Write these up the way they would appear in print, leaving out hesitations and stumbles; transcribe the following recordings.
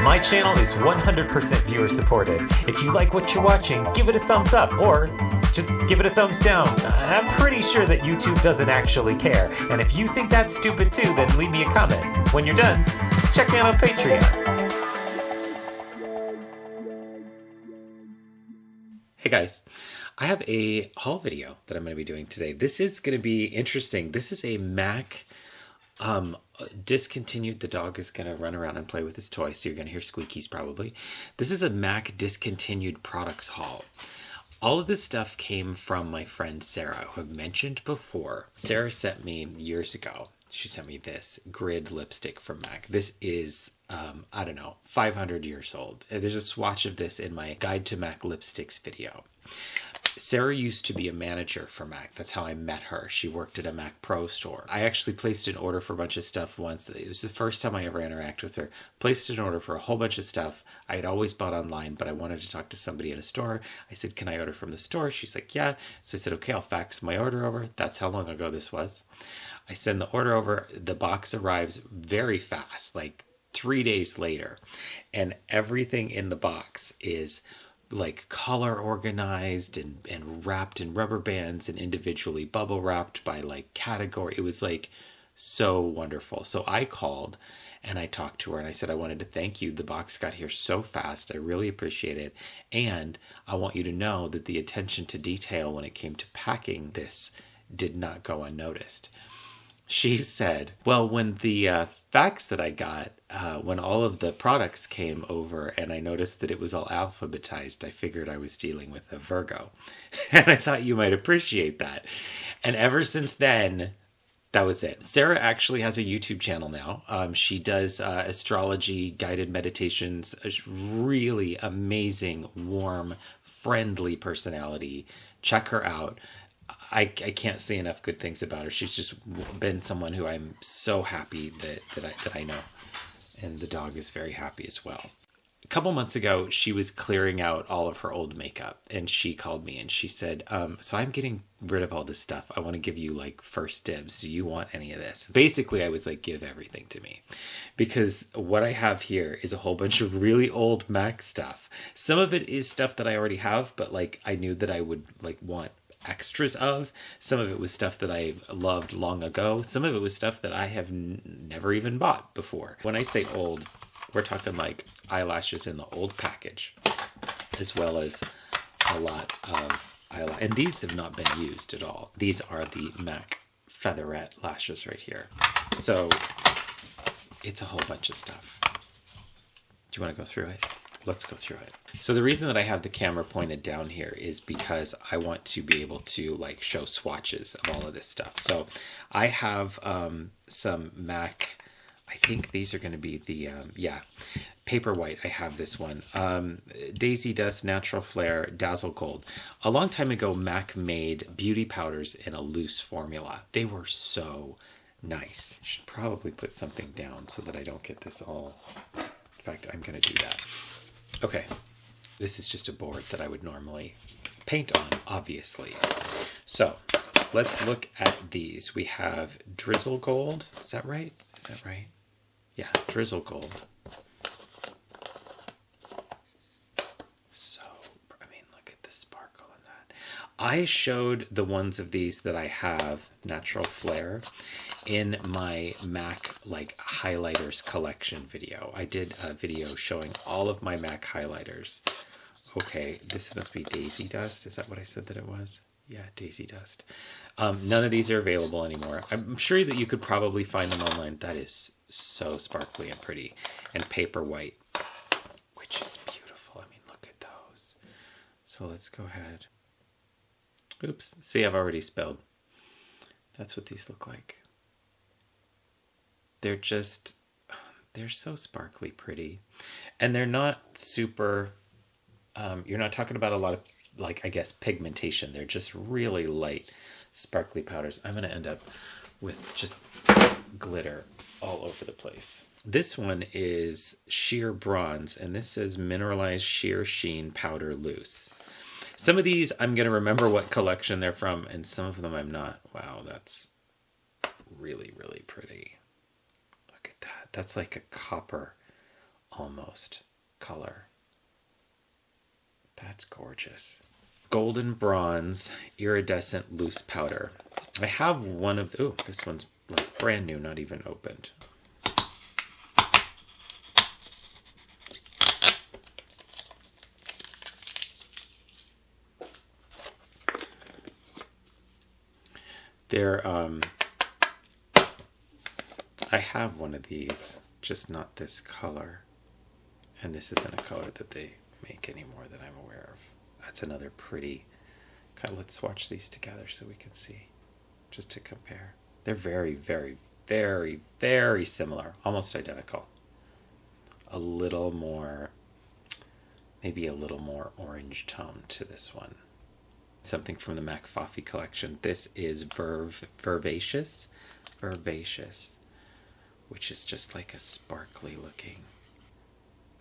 My channel is 100% viewer supported. If you like what you're watching, give it a thumbs up or just give it a thumbs down. I'm pretty sure that YouTube doesn't actually care. And if you think that's stupid too, then leave me a comment. When you're done, check me out on Patreon. Hey guys, I have a haul video that I'm going to be doing today. This is going to be interesting. This is a Mac Discontinued. The dog is going to run around and play with his toy, so you're going to hear squeakies probably. This is a Mac Discontinued products haul. All of this stuff came from my friend Sarah, who I've mentioned before. Sarah sent me years ago. She sent me this grid lipstick from Mac. This is, I don't know, 500 years old. There's a swatch of this in my Guide to Mac Lipsticks video. Sarah used to be a manager for Mac. That's how I met her. She worked at a Mac Pro store. I actually placed an order for a bunch of stuff once. It was the first time I ever interacted with her. Placed an order for a whole bunch of stuff. I had always bought online, but I wanted to talk to somebody in a store. I said, can I order from the store? She's like, yeah. So I said, okay, I'll fax my order over. That's how long ago this was. I send the order over. The box arrives very fast, like 3 days later. And everything in the box is like color organized and wrapped in rubber bands and individually bubble wrapped by like category. It was like so wonderful. So I called and I talked to her and I said, I wanted to thank you. The box got here so fast. I really appreciate it. And I want you to know that the attention to detail when it came to packing this did not go unnoticed. She said, well, when the fax that I got, when all of the products came over and I noticed that it was all alphabetized, I figured I was dealing with a Virgo. And I thought you might appreciate that. And ever since then, that was it. Sarah actually has a YouTube channel now. She does astrology, guided meditations, a really amazing, warm, friendly personality. Check her out. I can't say enough good things about her. She's just been someone who I'm so happy that I know. And the dog is very happy as well. A couple months ago, she was clearing out all of her old makeup. And she called me and she said, so I'm getting rid of all this stuff. I want to give you like first dibs. Do you want any of this? Basically, I was like, give everything to me. Because what I have here is a whole bunch of really old Mac stuff. Some of it is stuff that I already have, but like I knew that I would like want extras of. Some of it was stuff that I loved long ago. Some of it was stuff that I have never even bought before. When I say old, we're talking like eyelashes in the old package, as well as a lot of eyelashes. And these have not been used at all. These are the MAC Featherette lashes right here. So it's a whole bunch of stuff. Do you want to go through it? Let's go through it. So the reason that I have the camera pointed down here is because I want to be able to like show swatches of all of this stuff. So I have some MAC, I think these are going to be the, Paper White. I have this one. Daisy Dust, Natural Flare, Dazzle Gold. A long time ago, MAC made beauty powders in a loose formula. They were so nice. I should probably put something down so that I don't get this all. In fact, I'm going to do that. Okay, this is just a board that I would normally paint on, obviously. So let's look at these. We have Drizzle Gold. Is that right? Is that right? Yeah, Drizzle Gold. So, I mean, look at the sparkle in that. I showed the ones of these that I have, Natural Flare, in my MAC like highlighters collection video. I did a video showing all of my MAC highlighters. Okay, this must be Daisy Dust. Is that what I said that it was? Yeah, Daisy Dust. None of these are available anymore. I'm sure that you could probably find them online. That is so sparkly and pretty. And Paper White, which is beautiful. I mean, look at those. So let's go ahead. Oops. See, I've already spelled. That's what these look like. They're so sparkly pretty. And they're not super, you're not talking about a lot of, like, I guess, pigmentation. They're just really light, sparkly powders. I'm going to end up with just glitter all over the place. This one is Sheer Bronze, and this says Mineralized Sheer Sheen Powder Loose. Some of these I'm going to remember what collection they're from, and some of them I'm not. Wow, that's really, really pretty. Look at that. That's like a copper almost color. That's gorgeous. Golden bronze iridescent loose powder. I have one of, oh, this one's like brand new, not even opened. They're, I have one of these, just not this color. And this isn't a color that they make anymore that I'm aware of. That's another pretty, let's swatch these together so we can see, just to compare. They're very, very, very, very similar, almost identical. A little more, maybe a little more orange tone to this one. Something from the Mac Foffy collection. This is Vervacious, which is just like a sparkly looking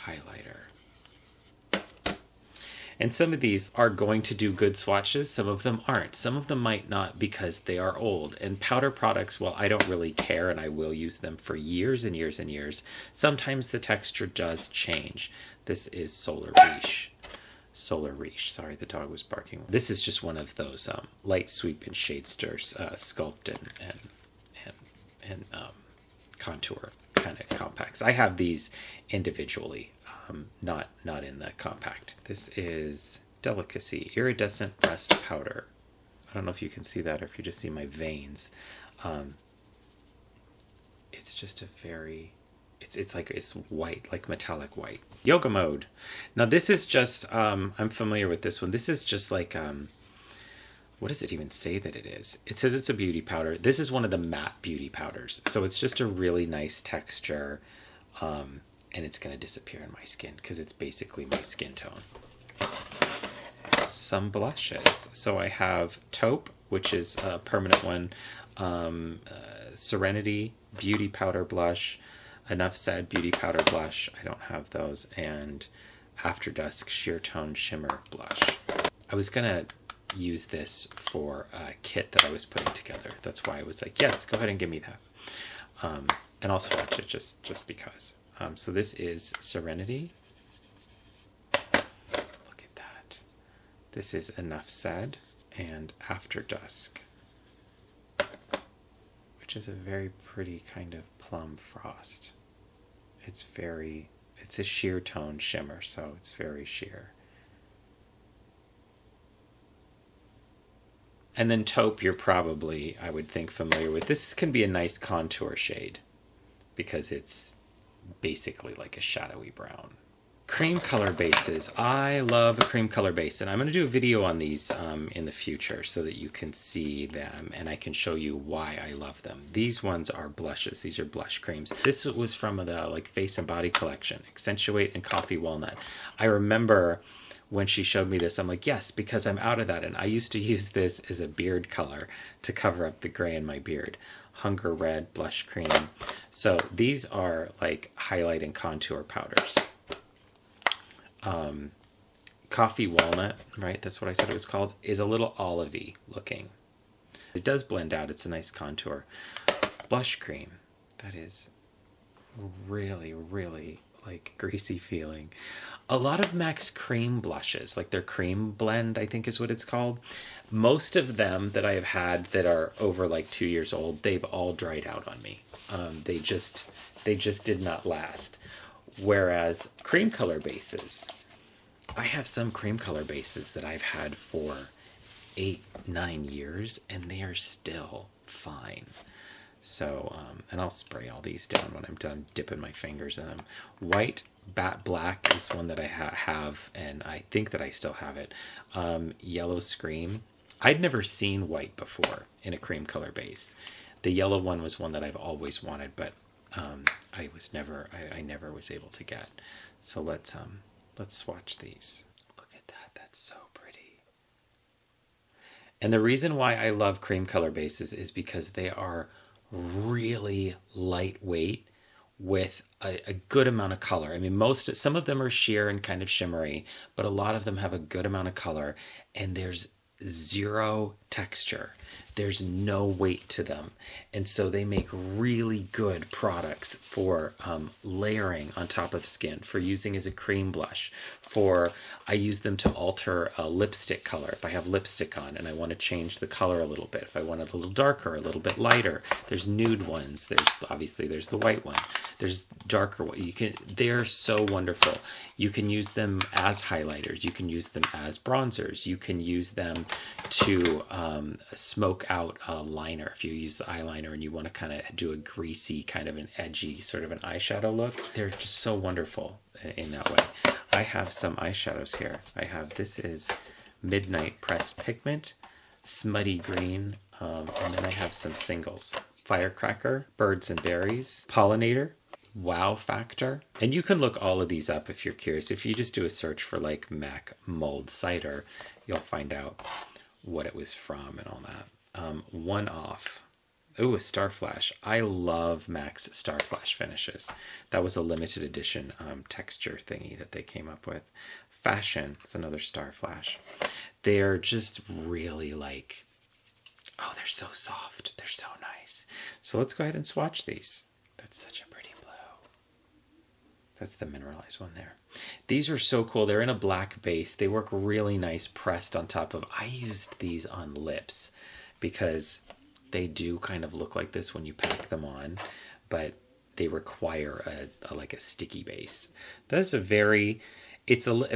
highlighter. And some of these are going to do good swatches, some of them aren't. Some of them might not because they are old. And powder products, well, I don't really care and I will use them for years and years and years. Sometimes the texture does change. This is Solar Riche. Sorry, the dog was barking. This is just one of those light sweep and shade stirs, sculpt and contour kind of compacts. I have these individually, not in the compact. This is Delicacy Iridescent Breast Powder. I don't know if you can see that or if you just see my veins. It's just a very, it's white, like metallic white. Yoga Mode. Now this is just, I'm familiar with this one. This is just like, what does it even say that it is? It says it's a beauty powder. This is one of the matte beauty powders. So it's just a really nice texture. And it's going to disappear in my skin because it's basically my skin tone. Some blushes. So I have Taupe, which is a permanent one. Serenity Beauty Powder Blush. Enough Said Beauty Powder Blush. I don't have those. And After Dusk Sheer Tone Shimmer Blush. I was going to use this for a kit that I was putting together. That's why I was like, yes, go ahead and give me that. And I'll swatch it just because. So this is Serenity. Look at that. This is Enough Said and After Dusk, which is a very pretty kind of plum frost. It's a sheer tone shimmer, so it's very sheer. And then Taupe, you're probably, I would think, familiar with. This can be a nice contour shade because it's basically like a shadowy brown. Cream color bases. I love a cream color base, and I'm going to do a video on these in the future so that you can see them and I can show you why I love them. These ones are blushes. These are blush creams. This was from the Face and Body collection, Accentuate and Coffee Walnut. I remember when she showed me this, I'm like, yes, because I'm out of that. And I used to use this as a beard color to cover up the gray in my beard. Hunger Red Blush Cream. So these are like highlight and contour powders. Coffee Walnut, right? That's what I said it was called, is a little olivey looking. It does blend out. It's a nice contour. Blush Cream. That is really, really like greasy feeling. A lot of MAC's cream blushes, like their cream blend, I think is what it's called. Most of them that I have had that are over like 2 years old, they've all dried out on me. They just did not last. Whereas cream color bases, I have some cream color bases that I've had for 8-9 years and they are still fine. So, and I'll spray all these down when I'm done dipping my fingers in them. White Bat Black is one that I have, and I think that I still have it. Yellow Scream. I'd never seen white before in a cream color base. The yellow one was one that I've always wanted, but I never was able to get. So let's swatch these. Look at that. That's so pretty. And the reason why I love cream color bases is because they are really lightweight with a good amount of color. I mean, some of them are sheer and kind of shimmery, but a lot of them have a good amount of color and there's zero texture. there's no weight to them. And so they make really good products for layering on top of skin, for using as a cream blush, I use them to alter a lipstick color. If I have lipstick on and I want to change the color a little bit, if I want it a little darker, a little bit lighter, there's nude ones. There's the white one. There's darker one. They're so wonderful. You can use them as highlighters. You can use them as bronzers. You can use them to smoke out a liner. If you use the eyeliner and you want to kind of do a greasy, kind of an edgy sort of an eyeshadow look, they're just so wonderful in that way. I have some eyeshadows here. This is Midnight Pressed Pigment, Smutty Green, and then I have some singles. Firecracker, Birds and Berries, Pollinator, Wow Factor. And you can look all of these up if you're curious. If you just do a search for like MAC Mold Cider, you'll find out what it was from and all that. One Off. Ooh, a Star Flash. I love MAC's Star Flash finishes. That was a limited edition texture thingy that they came up with. Fashion. It's another Star Flash. They're just really like, oh, they're so soft. They're so nice. So let's go ahead and swatch these. That's such a pretty blue. That's the mineralized one there. These are so cool. They're in a black base. They work really nice pressed on top of. I used these on lips because they do kind of look like this when you pack them on, but they require like a sticky base. That's it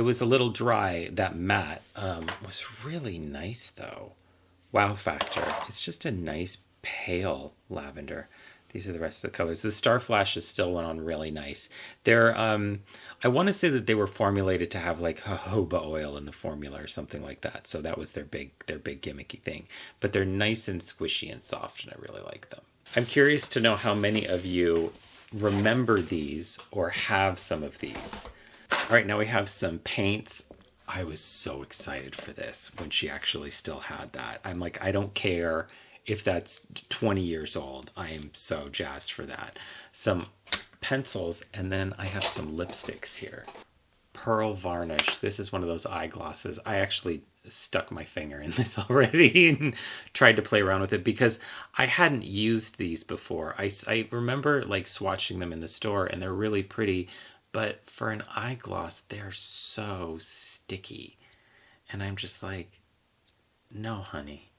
was a little dry. That matte was really nice though. Wow Factor. It's just a nice pale lavender. These are the rest of the colors. The Star Flashes still went on really nice. They're, I want to say that they were formulated to have like jojoba oil in the formula or something like that. So that was their big gimmicky thing. But they're nice and squishy and soft, and I really like them. I'm curious to know how many of you remember these or have some of these. All right, now we have some paints. I was so excited for this when she actually still had that. I'm like, I don't care if that's 20 years old. I am so jazzed for that. Some pencils, and then I have some lipsticks here. Pearl Varnish. This is one of those eyeglasses. I actually stuck my finger in this already and tried to play around with it because I hadn't used these before. I remember like swatching them in the store and they're really pretty, but for an eyeglass, they're so sticky. And I'm just like, no, honey.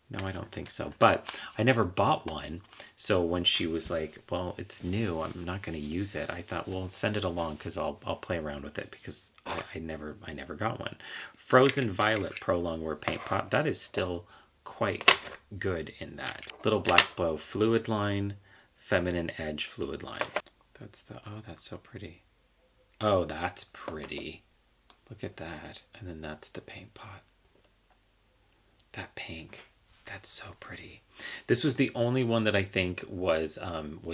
No, I don't think so. But I never bought one. So when she was like, well, it's new, I'm not going to use it, I thought, well, send it along because I'll play around with it because I never got one. Frozen Violet Prolong Wear Paint Pot. That is still quite good in that. Little Black Blow Fluid Line, Feminine Edge Fluid Line. Oh, that's so pretty. Oh, that's pretty. Look at that. And then that's the paint pot. That pink. That's so pretty. This was the only one that I think was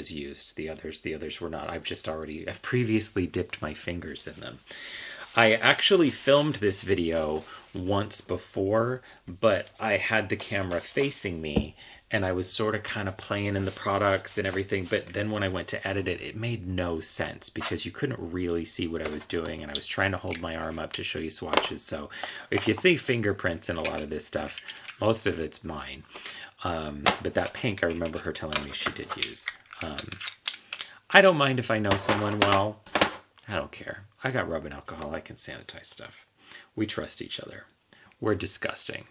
used. The others were not. I've previously dipped my fingers in them. I actually filmed this video once before, but I had the camera facing me and I was sort of kind of playing in the products and everything. But then when I went to edit it, it made no sense because you couldn't really see what I was doing. And I was trying to hold my arm up to show you swatches. So if you see fingerprints in a lot of this stuff, most of it's mine. But that pink, I remember her telling me she did use. I don't mind if I know someone well. I don't care. I got rubbing alcohol. I can sanitize stuff. We trust each other. We're disgusting.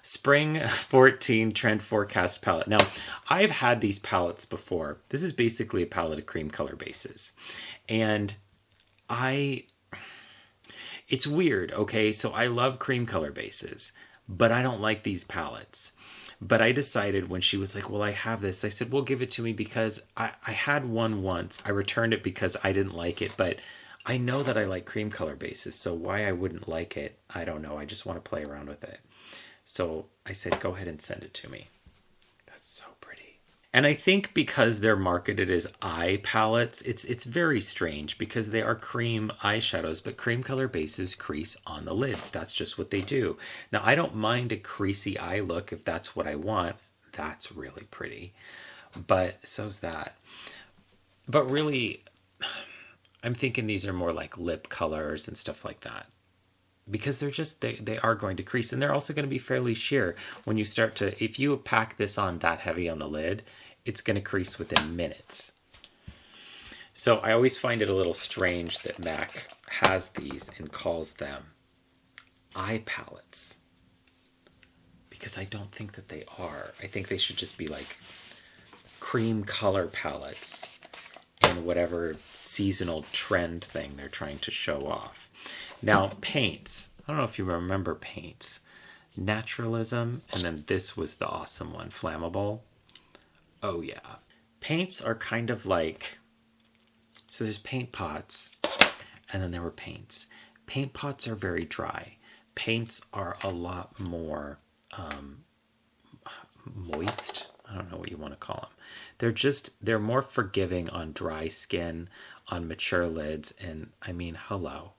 Spring 14 Trend Forecast palette. Now, I've had these palettes before. This is basically a palette of cream color bases. And it's weird, okay? So I love cream color bases, but I don't like these palettes. But I decided when she was like, well, I have this, I said, well, give it to me because I had one once. I returned it because I didn't like it, but I know that I like cream color bases, so why I wouldn't like it, I don't know. I just want to play around with it. So I said, go ahead and send it to me. That's so pretty. And I think because they're marketed as eye palettes, it's very strange because they are cream eyeshadows, but cream color bases crease on the lids. That's just what they do. Now, I don't mind a creasy eye look if that's what I want. That's really pretty. But so's that. But really, I'm thinking these are more like lip colors and stuff like that. because they are going to crease, and they're also going to be fairly sheer when you start to, if you pack this on that heavy on the lid, it's going to crease within minutes. So I always find it a little strange that MAC has these and calls them eye palettes, because I don't think that they are. I think they should just be like cream color palettes in whatever seasonal trend thing they're trying to show off. Now, paints. I don't know if you remember paints. Naturalism, and then this was the awesome one, Flammable. Oh yeah. Paints are kind of like, so there's paint pots, and then there were paints. Paint pots are very dry. Paints are a lot more moist. I don't know what you want to call them. They're more forgiving on dry skin, on mature lids, and I mean, hello.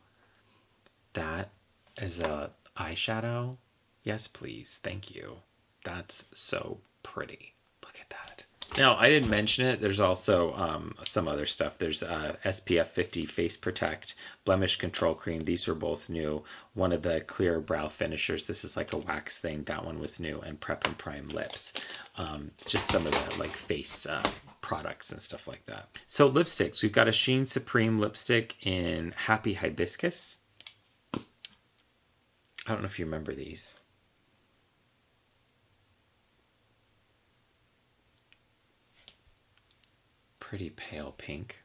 That is a eyeshadow? Yes, please. Thank you. That's so pretty. Look at that. Now, I didn't mention it. There's also some other stuff. There's SPF 50 Face Protect Blemish Control Cream. These are both new. One of the clear brow finishers. This is like a wax thing. That one was new. And Prep and Prime Lips. Just some of the like face products and stuff like that. So lipsticks. We've got a Sheen Supreme lipstick in Happy Hibiscus. I don't know if you remember these. Pretty pale pink.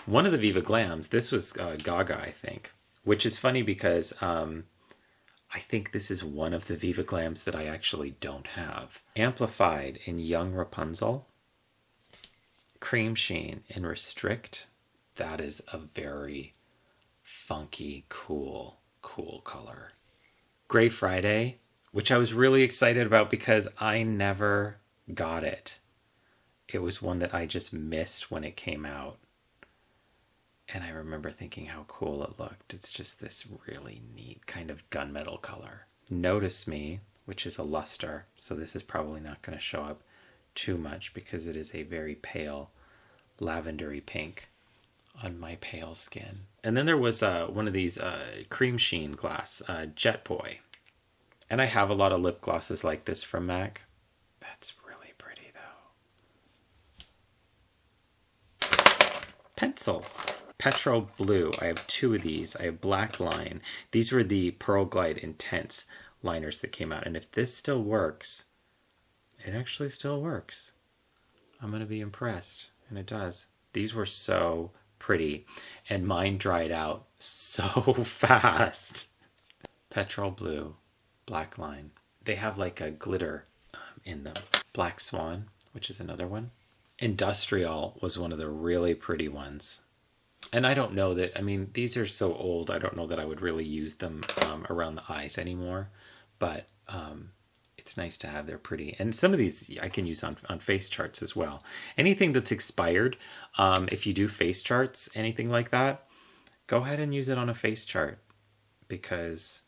One of the Viva Glams, this was Gaga, I think, which is funny because I think this is one of the Viva Glams that I actually don't have. Amplified in Young Rapunzel. Cream Sheen in Restrict. That is a very funky, cool color. Gray Friday, which I was really excited about because I never got it. It was one that I just missed when it came out. And I remember thinking how cool it looked. It's just this really neat kind of gunmetal color. Notice Me, which is a luster. So this is probably not going to show up too much because it is a very pale lavendery pink on my pale skin. And then there was one of these cream sheen glass, Jet Boy. And I have a lot of lip glosses like this from MAC. That's really pretty though. Pencils. Petro Blue. I have two of these. I have Black Line. These were the Pearl Glide Intense liners that came out. And if this still works, it actually still works. I'm going to be impressed. And it does. These were so pretty. And mine dried out so fast. Petrol Blue. Black Line. They have like a glitter in them. Black Swan, which is another one. Industrial was one of the really pretty ones. And I don't know that, I mean, these are so old, I don't know that I would really use them around the eyes anymore. But it's nice to have. They're pretty. And some of these I can use on face charts as well. Anything that's expired, if you do face charts, anything like that, go ahead and use it on a face chart. Because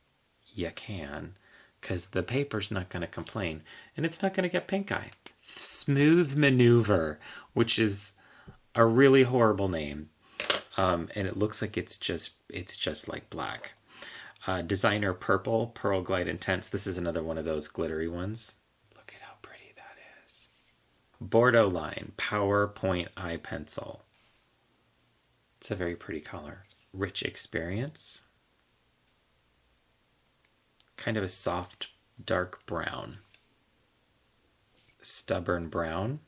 you can. Because the paper's not going to complain. And it's not going to get pink eye. Smooth Maneuver, which is a really horrible name. And it looks like it's just like black. Designer Purple, Pearl Glide Intense. This is another one of those glittery ones. Look at how pretty that is. Bordeaux Line, PowerPoint Eye Pencil. It's a very pretty color. Rich Experience. Kind of a soft, dark brown. Stubborn Brown.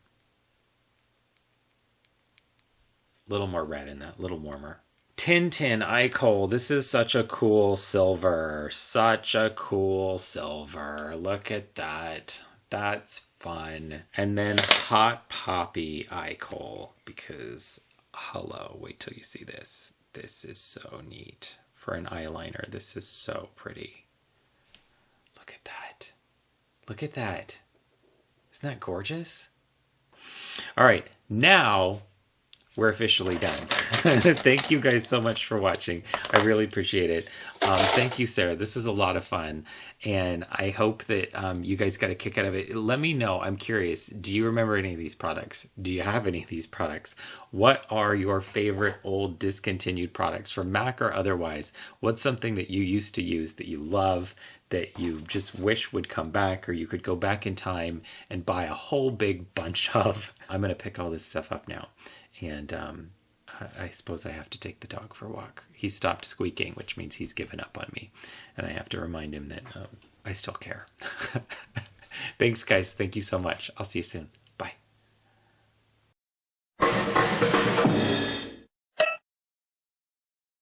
A little more red in that, a little warmer. Tintin Eye Kohl. This is such a cool silver. Such a cool silver. Look at that. That's fun. And then Hot Poppy Eye Kohl. Because, hello, wait till you see this. This is so neat. For an eyeliner, this is so pretty. Look at that. Look at that. Isn't that gorgeous? All right, now we're officially done. Thank you guys so much for watching. I really appreciate it. Thank you, Sarah. This was a lot of fun. And I hope that you guys got a kick out of it. Let me know. I'm curious. Do you remember any of these products? Do you have any of these products? What are your favorite old discontinued products from MAC or otherwise? What's something that you used to use that you love, that you just wish would come back, or you could go back in time and buy a whole big bunch of? I'm going to pick all this stuff up now. And I suppose I have to take the dog for a walk. He stopped squeaking, which means he's given up on me. And I have to remind him that I still care. Thanks, guys. Thank you so much. I'll see you soon.